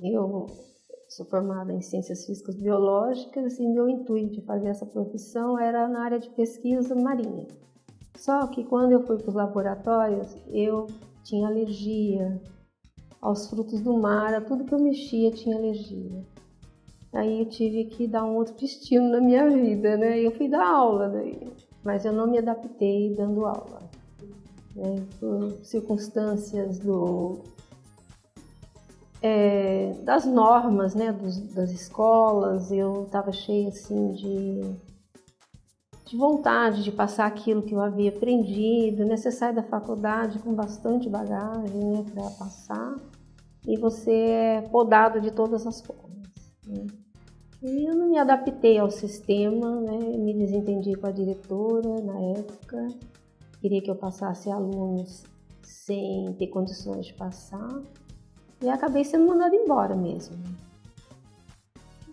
Eu sou formada em Ciências Físicas Biológicas e meu intuito de fazer essa profissão era na área de pesquisa marinha. Só que quando eu fui para os laboratórios, eu tinha alergia aos frutos do mar, a tudo que eu mexia tinha alergia. Aí eu tive que dar um outro destino na minha vida, né? Eu fui dar aula daí, mas eu não me adaptei dando aula, né? Por circunstâncias das normas, né? Das escolas, eu estava cheia assim de vontade de passar aquilo que eu havia aprendido, né? Você sai da faculdade com bastante bagagem, né, para passar, e você é podado de todas as formas, né? E eu não me adaptei ao sistema, né? Me desentendi com a diretora na época, queria que eu passasse alunos sem ter condições de passar, e acabei sendo mandada embora mesmo.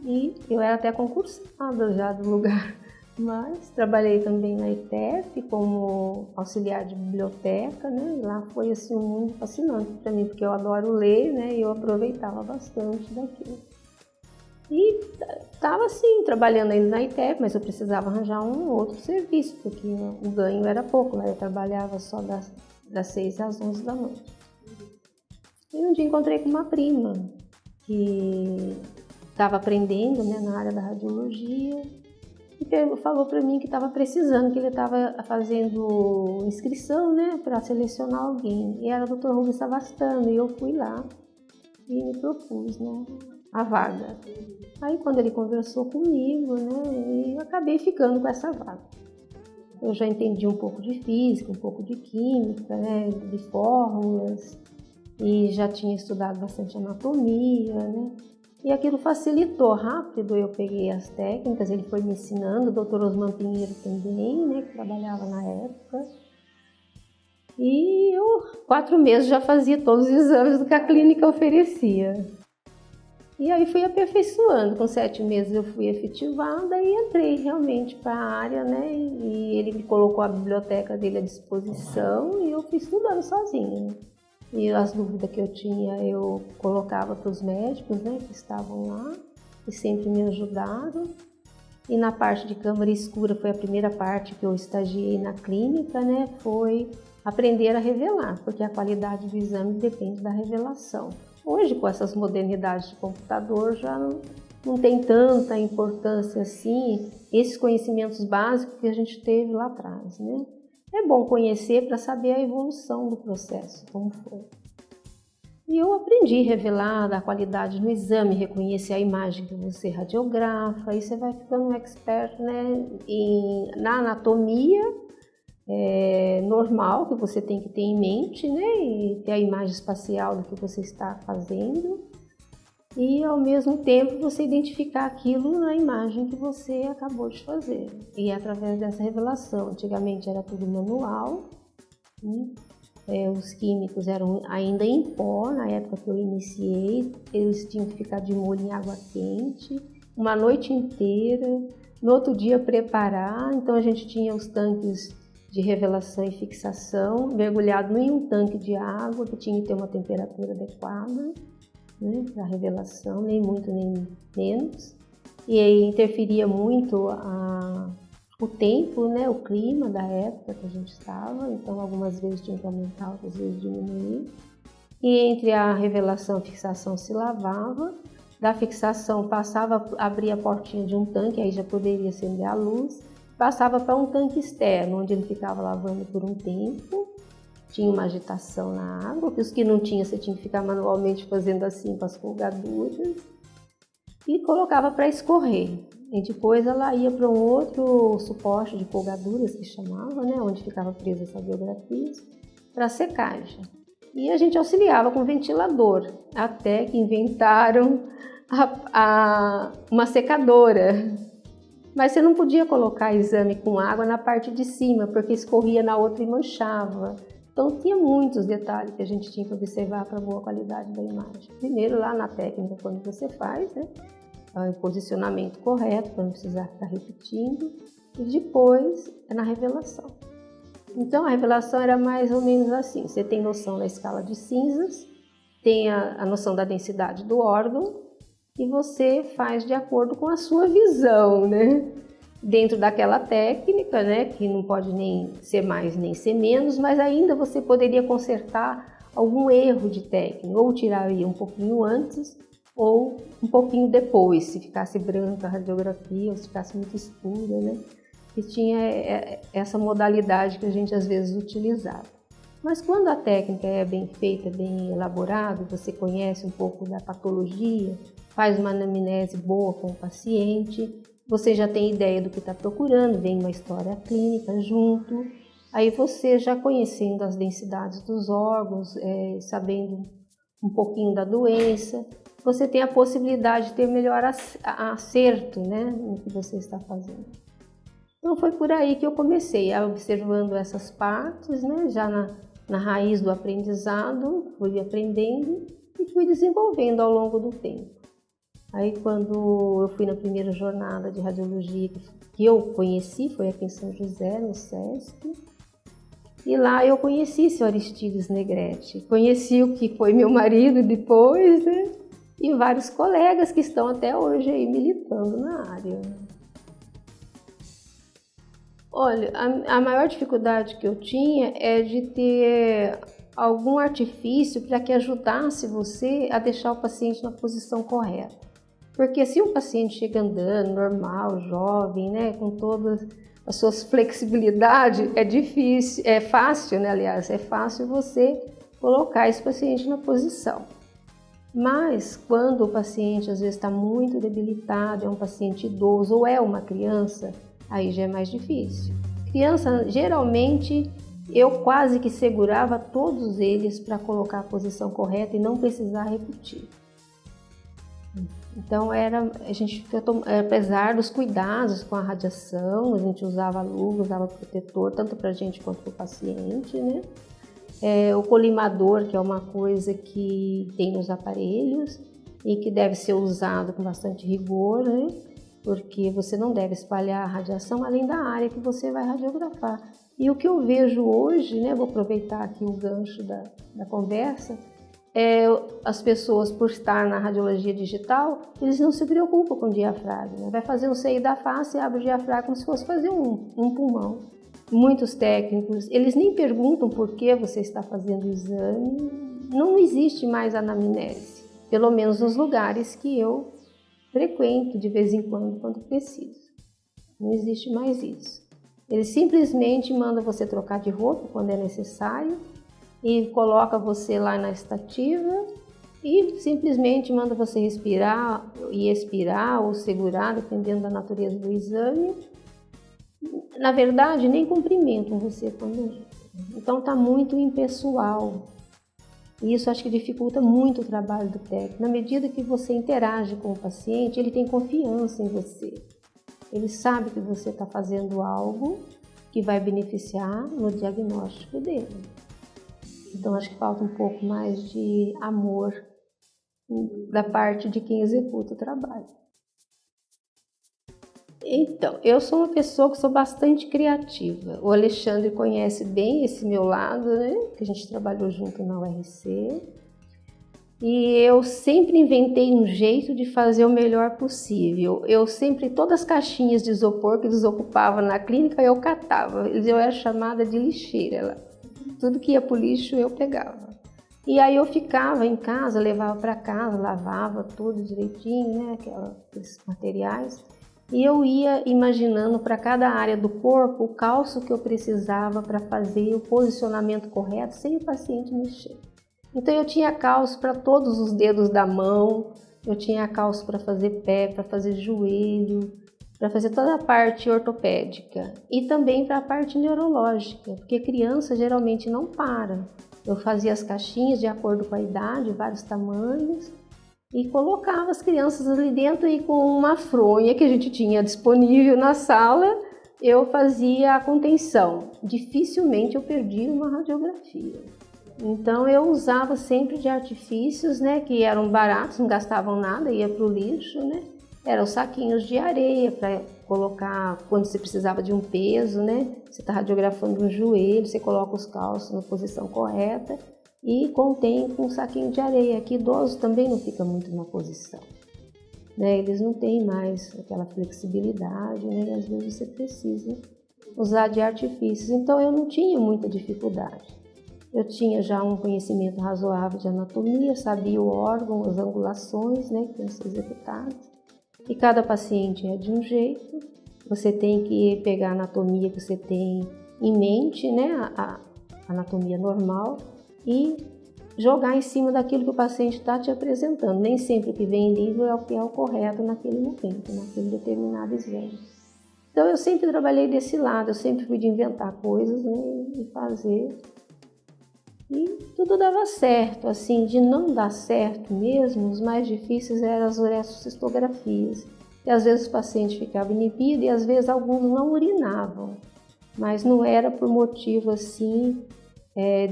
E eu era até concursada já do lugar, mas trabalhei também na ITEP como auxiliar de biblioteca, né? E lá foi assim um mundo fascinante para mim, porque eu adoro ler, né? E eu aproveitava bastante daquilo. E estava assim, trabalhando ainda na ITEP, mas eu precisava arranjar um outro serviço, porque o ganho era pouco, né? Eu trabalhava só das 6 às 11 da noite. E um dia encontrei com uma prima que estava aprendendo, né, na área da radiologia, e falou para mim que estava precisando, que ele estava fazendo inscrição, né, para selecionar alguém. E era o Dr. Rubens Savastano, e eu fui lá e me propus, né, a vaga. Aí quando ele conversou comigo, né, eu acabei ficando com essa vaga. Eu já entendi um pouco de física, um pouco de química, né, de fórmulas, e já tinha estudado bastante anatomia, né. E aquilo facilitou rápido, eu peguei as técnicas, ele foi me ensinando, o Dr. Osman Pinheiro também, né, que trabalhava na época. E eu, 4 meses, já fazia todos os exames do que a clínica oferecia. E aí fui aperfeiçoando, com 7 meses eu fui efetivada e entrei realmente para a área, né, e ele me colocou a biblioteca dele à disposição e eu fui estudando sozinha. E as dúvidas que eu tinha, eu colocava para os médicos, né, que estavam lá, e sempre me ajudaram. E na parte de câmara escura foi a primeira parte que eu estagiei na clínica, né, foi aprender a revelar, porque a qualidade do exame depende da revelação. Hoje, com essas modernidades de computador, já não tem tanta importância assim, esses conhecimentos básicos que a gente teve lá atrás, né? É bom conhecer para saber a evolução do processo, como foi. E eu aprendi a revelar a qualidade no exame, reconhecer a imagem que você radiografa, aí você vai ficando um expert, né, na anatomia normal, que você tem que ter em mente, né, e ter a imagem espacial do que você está fazendo. E ao mesmo tempo você identificar aquilo na imagem que você acabou de fazer. E através dessa revelação, antigamente era tudo manual, né? Os químicos eram ainda em pó, na época que eu iniciei, eles tinham que ficar de molho em água quente, uma noite inteira, no outro dia preparar, então a gente tinha os tanques de revelação e fixação, mergulhado em um tanque de água que tinha que ter uma temperatura adequada, né, para revelação, nem muito nem menos, e aí interferia muito o tempo, né, o clima da época que a gente estava, então algumas vezes tinha que aumentar, outras vezes diminuir, e entre a revelação e a fixação se lavava, da fixação passava, abria a portinha de um tanque, aí já poderia acender a luz, passava para um tanque externo, onde ele ficava lavando por um tempo. Tinha uma agitação na água, que os que não tinha, você tinha que ficar manualmente fazendo assim com as colgaduras, e colocava para escorrer. E depois ela ia para um outro suporte de colgaduras, que chamava, né, onde ficava presa essa radiografias, para secagem. E a gente auxiliava com ventilador, até que inventaram uma secadora. Mas você não podia colocar exame com água na parte de cima, porque escorria na outra e manchava. Então tinha muitos detalhes que a gente tinha que observar para a boa qualidade da imagem. Primeiro lá na técnica, quando você faz, né, o posicionamento correto, para não precisar ficar repetindo, e depois é na revelação. Então a revelação era mais ou menos assim, você tem noção da escala de cinzas, tem a noção da densidade do órgão e você faz de acordo com a sua visão, né? Dentro daquela técnica, né, que não pode nem ser mais nem ser menos, mas ainda você poderia consertar algum erro de técnica, ou tiraria um pouquinho antes ou um pouquinho depois, se ficasse branca a radiografia ou se ficasse muito escura, né? E tinha essa modalidade que a gente às vezes utilizava. Mas quando a técnica é bem feita, bem elaborada, você conhece um pouco da patologia, faz uma anamnese boa com o paciente, você já tem ideia do que está procurando, vem uma história clínica junto, aí você já conhecendo as densidades dos órgãos, sabendo um pouquinho da doença, você tem a possibilidade de ter melhor acerto, né, no que você está fazendo. Então foi por aí que eu comecei, observando essas partes, né, já na raiz do aprendizado, fui aprendendo e fui desenvolvendo ao longo do tempo. Aí quando eu fui na primeira jornada de radiologia que eu conheci, foi aqui em São José, no SESC, e lá eu conheci o Sr. Aristides Negrete, conheci o que foi meu marido depois, né? E vários colegas que estão até hoje aí militando na área. Olha, a maior dificuldade que eu tinha é de ter algum artifício para que ajudasse você a deixar o paciente na posição correta. Porque se um paciente chega andando, normal, jovem, né, com todas as suas flexibilidades, é difícil, é fácil, né, aliás, é fácil você colocar esse paciente na posição. Mas quando o paciente às vezes está muito debilitado, é um paciente idoso ou é uma criança, aí já é mais difícil. Criança, geralmente, eu quase que segurava todos eles para colocar a posição correta e não precisar repetir. Então, apesar dos cuidados com a radiação, a gente usava luva, usava protetor, tanto para a gente quanto para o paciente, né? O colimador, que é uma coisa que tem nos aparelhos e que deve ser usado com bastante rigor, né? Porque você não deve espalhar a radiação além da área que você vai radiografar. E o que eu vejo hoje, né? Vou aproveitar aqui o gancho da conversa, as pessoas, por estar na radiologia digital, eles não se preocupam com o diafragma, né? Vai fazer um seio da face e abre o diafragma como se fosse fazer um pulmão. Muitos técnicos, eles nem perguntam por que você está fazendo o exame, não existe mais anamnese, pelo menos nos lugares que eu frequento de vez em quando preciso. Não existe mais isso. Eles simplesmente mandam você trocar de roupa quando é necessário, e coloca você lá na estativa e simplesmente manda você respirar e expirar ou segurar, dependendo da natureza do exame. Na verdade, nem cumprimentam você quando... Então está muito impessoal. E isso acho que dificulta muito o trabalho do técnico. Na medida que você interage com o paciente, ele tem confiança em você. Ele sabe que você está fazendo algo que vai beneficiar no diagnóstico dele. Então, acho que falta um pouco mais de amor da parte de quem executa o trabalho. Então, eu sou uma pessoa que sou bastante criativa. O Alexandre conhece bem esse meu lado, né? Que a gente trabalhou junto na URC. E eu sempre inventei um jeito de fazer o melhor possível. Todas as caixinhas de isopor que desocupava na clínica, eu catava. Eu era chamada de lixeira lá. Tudo que ia para o lixo eu pegava. E aí eu ficava em casa, levava para casa, lavava tudo direitinho, né, aqueles materiais. E eu ia imaginando para cada área do corpo o calço que eu precisava para fazer o posicionamento correto sem o paciente mexer. Então eu tinha calço para todos os dedos da mão, eu tinha calço para fazer pé, para fazer joelho, para fazer toda a parte ortopédica e também para a parte neurológica, porque criança geralmente não para. Eu fazia as caixinhas de acordo com a idade, vários tamanhos, e colocava as crianças ali dentro e com uma fronha que a gente tinha disponível na sala, eu fazia a contenção. Dificilmente eu perdi uma radiografia. Então eu usava sempre de artifícios, né, que eram baratos, não gastavam nada, ia para o lixo, né? Eram saquinhos de areia para colocar quando você precisava de um peso, né? Você está radiografando um joelho, você coloca os calços na posição correta e contém com um saquinho de areia, que idoso também não fica muito na posição, né? Eles não têm mais aquela flexibilidade, né? E às vezes você precisa usar de artifícios. Então eu não tinha muita dificuldade. Eu tinha já um conhecimento razoável de anatomia, sabia o órgão, as angulações, né, que tem que ser executadas. E cada paciente é de um jeito. Você tem que pegar a anatomia que você tem em mente, né, a anatomia normal, e jogar em cima daquilo que o paciente está te apresentando. Nem sempre o que vem em livro é o que é o correto naquele momento, naquele determinado exame. Então eu sempre trabalhei desse lado, eu sempre fui de inventar coisas, né, e fazer. E tudo dava certo, assim, de não dar certo mesmo, os mais difíceis eram as uretrocistografias. E às vezes o paciente ficava inibido e às vezes alguns não urinavam, mas não era por motivo assim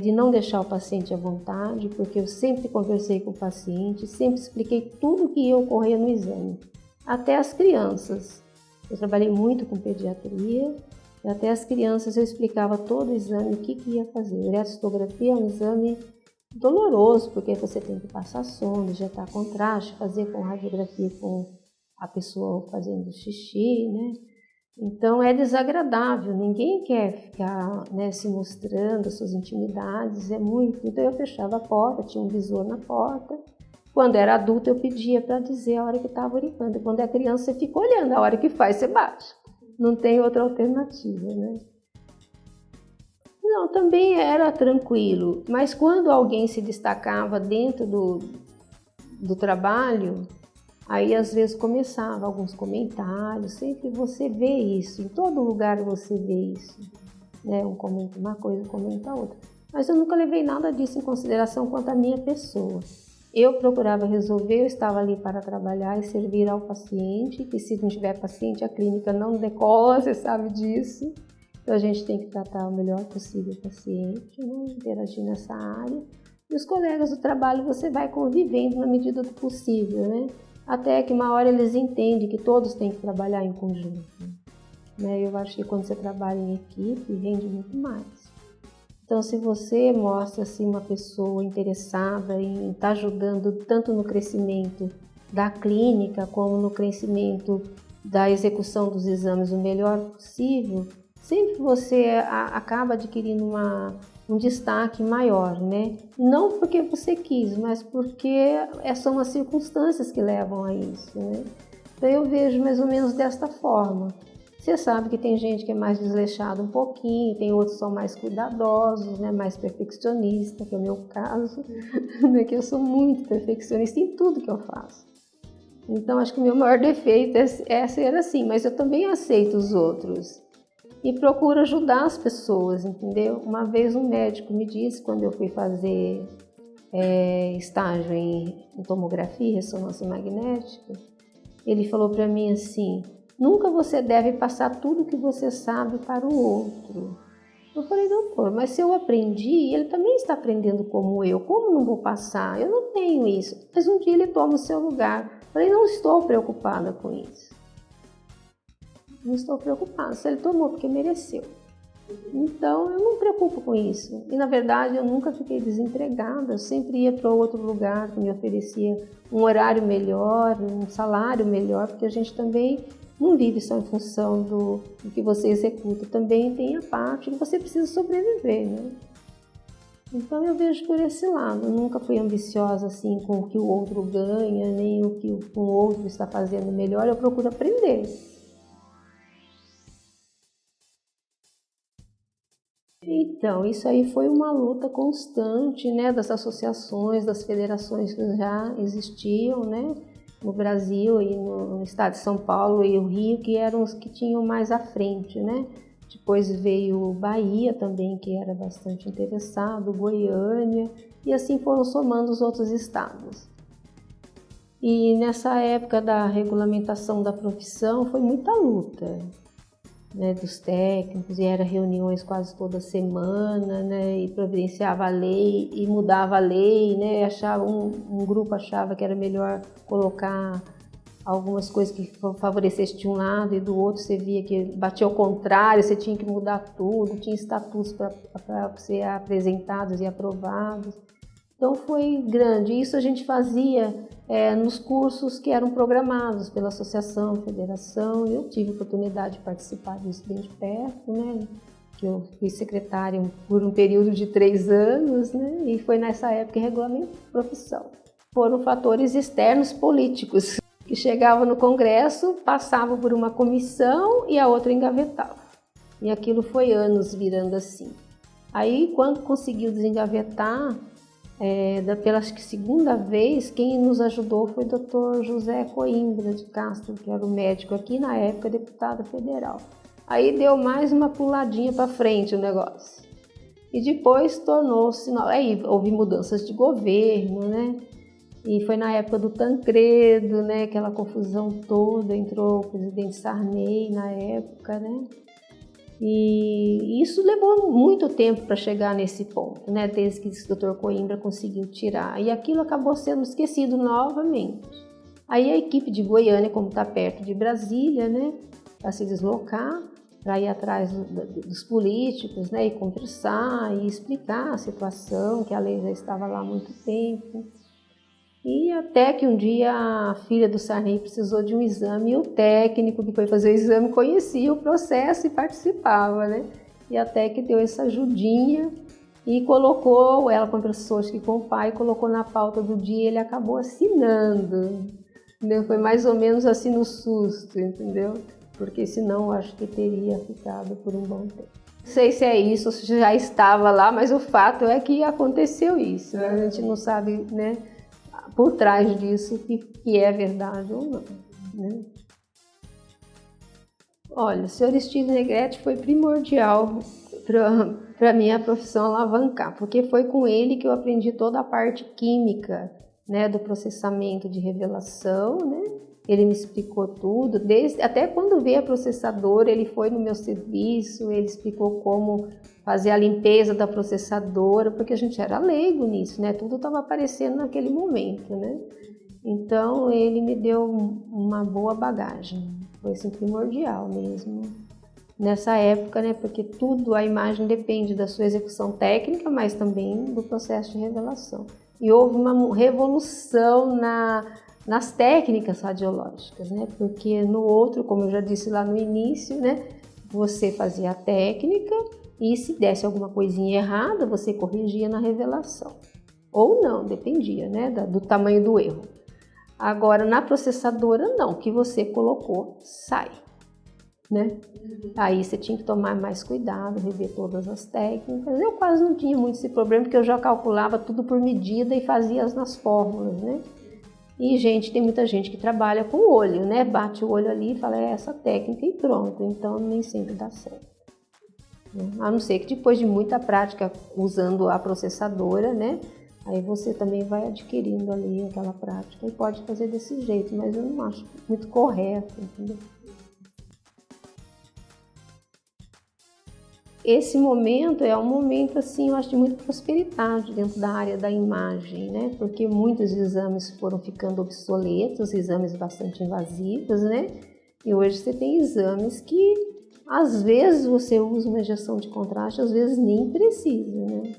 de não deixar o paciente à vontade, porque eu sempre conversei com o paciente, sempre expliquei tudo que ia ocorrer no exame, até as crianças. Eu trabalhei muito com pediatria, e até as crianças eu explicava todo o exame, o que ia fazer. A uretrocistografia é um exame doloroso, porque você tem que passar sonda, injetar contraste, fazer com radiografia com a pessoa fazendo xixi, né? Então é desagradável, ninguém quer ficar, né, se mostrando as suas intimidades, é muito. Então eu fechava a porta, tinha um visor na porta. Quando era adulto eu pedia para dizer a hora que estava urinando. Quando é criança você fica olhando, a hora que faz você bate. Não tem outra alternativa, né? Não, também era tranquilo, mas quando alguém se destacava dentro do trabalho, aí às vezes começava alguns comentários, sempre você vê isso, em todo lugar você vê isso, né? Um comenta uma coisa, comenta outra. Mas eu nunca levei nada disso em consideração quanto à minha pessoa. Eu procurava resolver, eu estava ali para trabalhar e servir ao paciente, que se não tiver paciente a clínica não decola, você sabe disso. Então a gente tem que tratar o melhor possível o paciente, né? Interagir nessa área. E os colegas do trabalho você vai convivendo na medida do possível, né? Até que uma hora eles entendem que todos têm que trabalhar em conjunto, né? Eu acho que quando você trabalha em equipe, rende muito mais. Então, se você mostra assim, uma pessoa interessada em estar ajudando tanto no crescimento da clínica como no crescimento da execução dos exames o melhor possível, sempre você acaba adquirindo um destaque maior, né? Não porque você quis, mas porque são as circunstâncias que levam a isso, né? Então eu vejo mais ou menos desta forma. Você sabe que tem gente que é mais desleixada um pouquinho, tem outros que são mais cuidadosos, né? Mais perfeccionista, que é o meu caso, né? Que eu sou muito perfeccionista em tudo que eu faço. Então acho que o meu maior defeito é ser assim, mas eu também aceito os outros. E procuro ajudar as pessoas, entendeu? Uma vez um médico me disse, quando eu fui fazer estágio em tomografia, ressonância magnética, ele falou para mim assim: nunca você deve passar tudo que você sabe para o outro. Eu falei: doutor, mas se eu aprendi, ele também está aprendendo como eu não vou passar? Eu não tenho isso. Mas um dia ele toma o seu lugar. Eu falei: não estou preocupada com isso. Não estou preocupada, se ele tomou porque mereceu. Então eu não me preocupo com isso. E na verdade eu nunca fiquei desempregada, eu sempre ia para outro lugar que me oferecia um horário melhor, um salário melhor, porque a gente também não vive só em função do que você executa, também tem a parte que você precisa sobreviver, né? Então eu vejo por esse lado, eu nunca fui ambiciosa assim com o que o outro ganha, nem o que o outro está fazendo melhor, eu procuro aprender. Então, isso aí foi uma luta constante, né, das associações, das federações que já existiam, né, no Brasil e no estado de São Paulo e o Rio, que eram os que tinham mais à frente, né. Depois veio Bahia também, que era bastante interessado, Goiânia, e assim foram somando os outros estados. E nessa época da regulamentação da profissão foi muita luta, né, dos técnicos, e era reuniões quase toda semana, né, e providenciava a lei e mudava a lei, né, um grupo achava que era melhor colocar algumas coisas que favorecessem de um lado e do outro você via que batia ao contrário, você tinha que mudar tudo, tinha estatutos para ser apresentados e aprovados. Então foi grande. Isso a gente fazia nos cursos que eram programados pela associação, federação, e eu tive a oportunidade de participar disso bem de perto, né? Que eu fui secretária por um período de 3 anos, né? E foi nessa época que regulamentou a profissão. Foram fatores externos políticos, que chegavam no Congresso, passavam por uma comissão e a outra engavetava. E aquilo foi anos virando assim. Aí, quando conseguiu desengavetar, pela acho que segunda vez, quem nos ajudou foi o Dr. José Coimbra de Castro, que era o médico aqui, na época deputado federal. Aí deu mais uma puladinha para frente o negócio. E depois tornou-se... Aí houve mudanças de governo, né? E foi na época do Tancredo, né? Aquela confusão toda, entrou o presidente Sarney na época, né? E isso levou muito tempo para chegar nesse ponto, né? Desde que o Dr. Coimbra conseguiu tirar. E aquilo acabou sendo esquecido novamente. Aí a equipe de Goiânia, como está perto de Brasília, né? Para se deslocar, para ir atrás dos políticos, né? E conversar e explicar a situação, que a lei já estava lá há muito tempo. E até que um dia a filha do Sarney precisou de um exame e o técnico que foi fazer o exame conhecia o processo e participava, né? E até que deu essa ajudinha e colocou, ela conversou acho que com o pai, colocou na pauta do dia e ele acabou assinando. Entendeu? Foi mais ou menos assim no susto, entendeu? Porque senão eu acho que teria ficado por um bom tempo. Não sei se é isso, se já estava lá, mas o fato é que aconteceu isso, né? A gente não sabe, né? Por trás disso que é verdade ou não, né? Olha, o Sr. Aristides Negretti foi primordial para a minha profissão alavancar, porque foi com ele que eu aprendi toda a parte química, né, do processamento de revelação, né? Ele me explicou tudo, até quando veio a processadora, ele foi no meu serviço, ele explicou como fazer a limpeza da processadora, porque a gente era leigo nisso, né? Tudo estava aparecendo naquele momento, né? Então, ele me deu uma boa bagagem, foi assim, primordial mesmo. Nessa época, né? Porque tudo, a imagem depende da sua execução técnica, mas também do processo de revelação. E houve uma revolução nas técnicas radiológicas, né? Porque no outro, como eu já disse lá no início, né? Você fazia a técnica e se desse alguma coisinha errada, você corrigia na revelação. Ou não, dependia, né? Do tamanho do erro. Agora, na processadora, não. O que você colocou, sai, né? Aí você tinha que tomar mais cuidado, rever todas as técnicas. Eu quase não tinha muito esse problema, porque eu já calculava tudo por medida e fazia nas fórmulas, né? E, tem muita gente que trabalha com o olho, né? Bate o olho ali e fala, essa técnica e pronto. Então, nem sempre dá certo. A não ser que depois de muita prática usando a processadora, né? Aí você também vai adquirindo ali aquela prática e pode fazer desse jeito, mas eu não acho muito correto, entendeu? Esse momento é um momento, assim, eu acho de muita prosperidade dentro da área da imagem, né? Porque muitos exames foram ficando obsoletos, exames bastante invasivos, né? E hoje você tem exames que, às vezes, você usa uma injeção de contraste, às vezes nem precisa, né?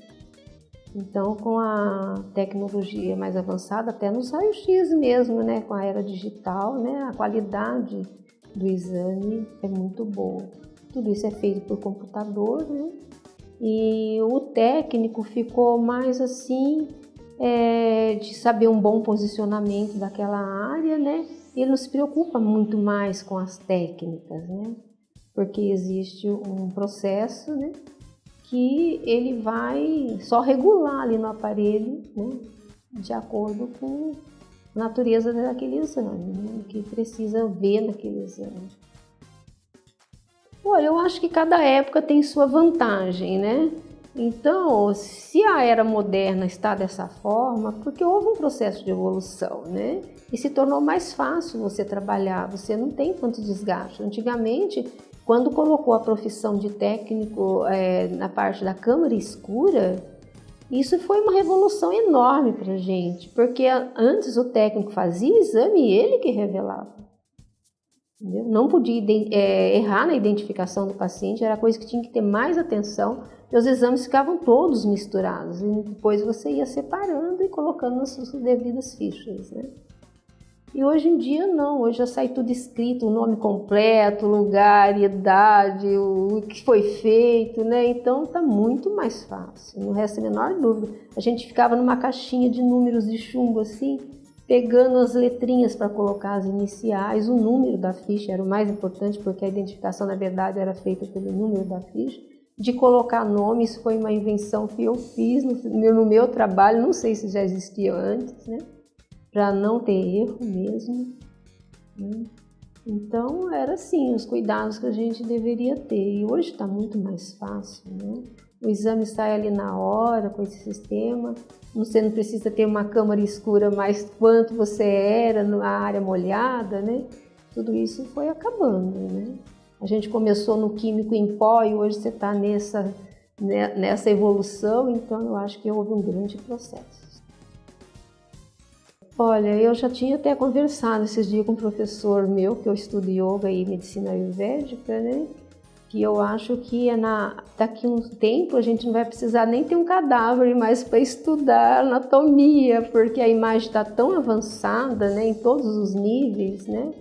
Então, com a tecnologia mais avançada, até nos raios-x mesmo, né? Com a era digital, né? A qualidade do exame é muito boa. Tudo isso é feito por computador, né? E o técnico ficou mais assim, de saber um bom posicionamento daquela área, né? Ele não se preocupa muito mais com as técnicas, né? Porque existe um processo, né? Que ele vai só regular ali no aparelho, né? De acordo com a natureza daquele exame, né? O que precisa ver naquele exame. Olha, eu acho que cada época tem sua vantagem, né? Então, se a era moderna está dessa forma, porque houve um processo de evolução, né? E se tornou mais fácil você trabalhar, você não tem tanto desgaste. Antigamente, quando colocou a profissão de técnico na parte da câmara escura, isso foi uma revolução enorme para a gente, porque antes o técnico fazia o exame e ele que revelava. entendeu? Não podia errar na identificação do paciente, era coisa que tinha que ter mais atenção, e os exames ficavam todos misturados, e depois você ia separando e colocando nas suas devidas fichas, né? E hoje em dia não, hoje já sai tudo escrito, o nome completo, lugar, idade, o que foi feito, né? Então está muito mais fácil, não resta a menor dúvida. A gente ficava numa caixinha de números de chumbo assim, pegando as letrinhas para colocar as iniciais, o número da ficha era o mais importante, porque a identificação na verdade era feita pelo número da ficha. De colocar nome, isso foi uma invenção que eu fiz no meu trabalho, não sei se já existia antes, né? Para não ter erro mesmo, né? Então era assim, os cuidados que a gente deveria ter, e hoje está muito mais fácil, né? O exame sai ali na hora com esse sistema, você não precisa ter uma câmara escura mais quanto você era na área molhada, né? Tudo isso foi acabando, né? A gente começou no químico em pó e hoje você está nessa evolução, então eu acho que houve um grande processo. Olha, eu já tinha até conversado esses dias com um professor meu, que eu estudo yoga e medicina ayurvédica, né? Que eu acho que daqui a um tempo a gente não vai precisar nem ter um cadáver mais para estudar anatomia, porque a imagem está tão avançada, né, em todos os níveis, né?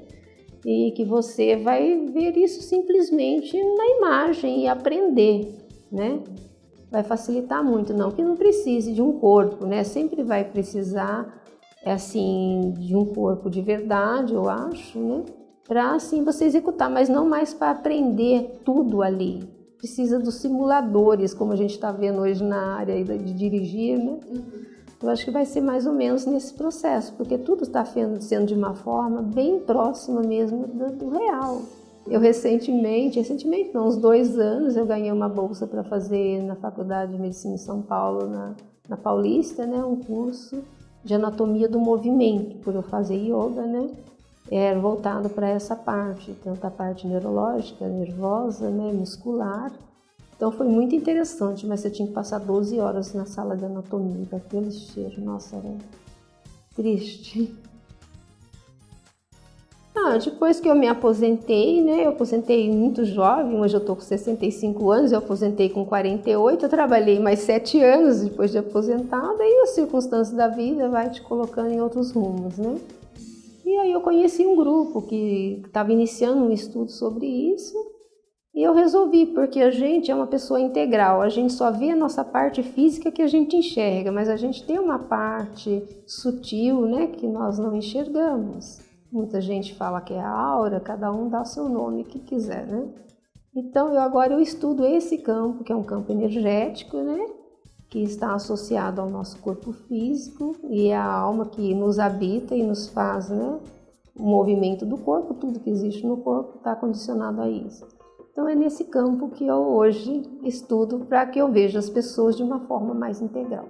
E que você vai ver isso simplesmente na imagem e aprender, né? Vai facilitar muito, não que não precise de um corpo, né? Sempre vai precisar assim, de um corpo de verdade, eu acho, né? Para assim você executar, mas não mais para aprender tudo ali. Precisa dos simuladores, como a gente está vendo hoje na área de dirigir, né? Eu acho que vai ser mais ou menos nesse processo, porque tudo está sendo de uma forma bem próxima mesmo do real. Eu recentemente não, uns 2 anos, eu ganhei uma bolsa para fazer na Faculdade de Medicina em São Paulo, na Paulista, né? Um curso de anatomia do movimento, por eu fazer yoga, né? Era voltado para essa parte, tanto a parte neurológica, nervosa, né? Muscular. Então foi muito interessante, mas você tinha que passar 12 horas na sala de anatomia, com aquele cheiro, nossa, era triste. Depois que eu me aposentei, né? Eu aposentei muito jovem, hoje eu estou com 65 anos, eu aposentei com 48, eu trabalhei mais 7 anos depois de aposentada, e as circunstâncias da vida vai te colocando em outros rumos, né? E aí eu conheci um grupo que estava iniciando um estudo sobre isso, e eu resolvi, porque a gente é uma pessoa integral, a gente só vê a nossa parte física que a gente enxerga, mas a gente tem uma parte sutil, né, que nós não enxergamos. Muita gente fala que é a aura, cada um dá o seu nome que quiser, né? Então agora eu estudo esse campo, que é um campo energético, né? Que está associado ao nosso corpo físico, e é a alma que nos habita e nos faz, né? O movimento do corpo, tudo que existe no corpo está condicionado a isso. Então é nesse campo que eu hoje estudo, para que eu veja as pessoas de uma forma mais integral.